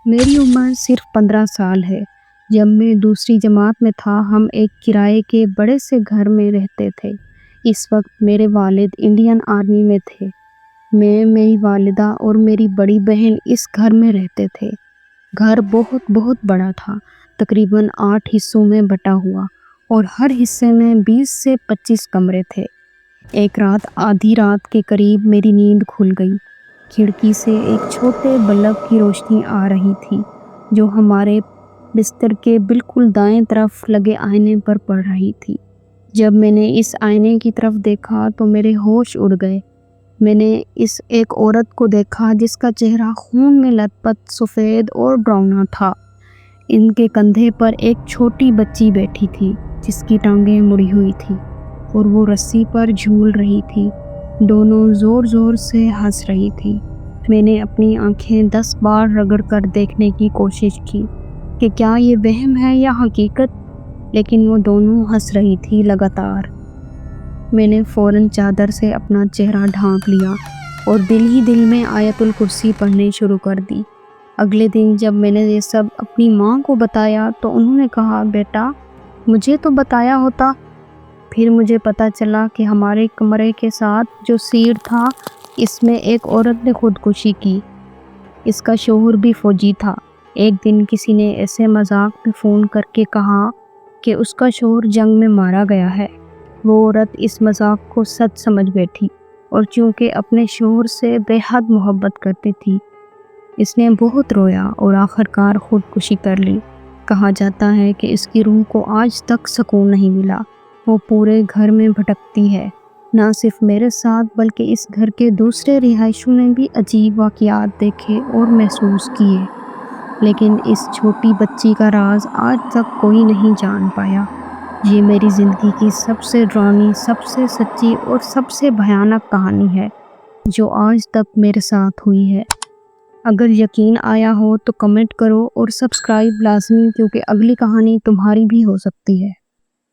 میری عمر صرف 15 سال ہے۔ جب میں دوسری جماعت میں تھا ہم ایک کرائے کے بڑے سے گھر میں رہتے تھے۔ اس وقت میرے والد انڈین آرمی میں تھے۔ میں، میری والدہ اور میری بڑی بہن اس گھر میں رہتے تھے۔ گھر بہت بڑا تھا، تقریباً 8 حصوں میں بٹا ہوا، اور ہر حصے میں 20 سے 25 کمرے تھے۔ ایک رات آدھی رات کے قریب میری نیند کھل گئی۔ کھڑکی سے ایک چھوٹے بلب کی روشنی آ رہی تھی جو ہمارے بستر کے بالکل دائیں طرف لگے آئینے پر پڑ رہی تھی۔ جب میں نے اس آئینے کی طرف دیکھا تو میرے ہوش اڑ گئے۔ میں نے ایک عورت کو دیکھا جس کا چہرہ خون میں لت پت، سفید اور ڈراؤنا تھا۔ ان کے کندھے پر ایک چھوٹی بچی بیٹھی تھی جس کی ٹانگیں مڑی ہوئی تھی اور وہ رسی پر جھول رہی تھی۔ دونوں زور زور سے ہنس رہی تھی۔ میں نے اپنی آنکھیں 10 بار رگڑ کر دیکھنے کی کوشش کی کہ کیا یہ وہم ہے یا حقیقت، لیکن وہ دونوں ہنس رہی تھی لگاتار۔ میں نے فوراً چادر سے اپنا چہرہ ڈھانپ لیا اور دل ہی دل میں آیت الکرسی پڑھنی شروع کر دی۔ اگلے دن جب میں نے یہ سب اپنی ماں کو بتایا تو انہوں نے کہا، بیٹا مجھے تو بتایا ہوتا۔ پھر مجھے پتہ چلا کہ ہمارے کمرے کے ساتھ جو سیڑھ تھا اس میں ایک عورت نے خودکشی کی۔ اس کا شوہر بھی فوجی تھا۔ ایک دن کسی نے ایسے مذاق میں فون کر کے کہا کہ اس کا شوہر جنگ میں مارا گیا ہے۔ وہ عورت اس مذاق کو سچ سمجھ بیٹھی اور چونکہ اپنے شوہر سے بے حد محبت کرتی تھی، اس نے بہت رویا اور آخرکار خودکشی کر لی۔ کہا جاتا ہے کہ اس کی روح کو آج تک سکون نہیں ملا۔ وہ پورے گھر میں بھٹکتی ہے۔ نہ صرف میرے ساتھ بلکہ اس گھر کے دوسرے رہائشیوں نے بھی عجیب واقعات دیکھے اور محسوس کیے، لیکن اس چھوٹی بچی کا راز آج تک کوئی نہیں جان پایا۔ یہ میری زندگی کی سب سے ڈراؤنی، سب سے سچی اور سب سے بھیانک کہانی ہے جو آج تک میرے ساتھ ہوئی ہے۔ اگر یقین آیا ہو تو کمنٹ کرو اور سبسکرائب لازمی، کیونکہ اگلی کہانی تمہاری بھی ہو سکتی ہے۔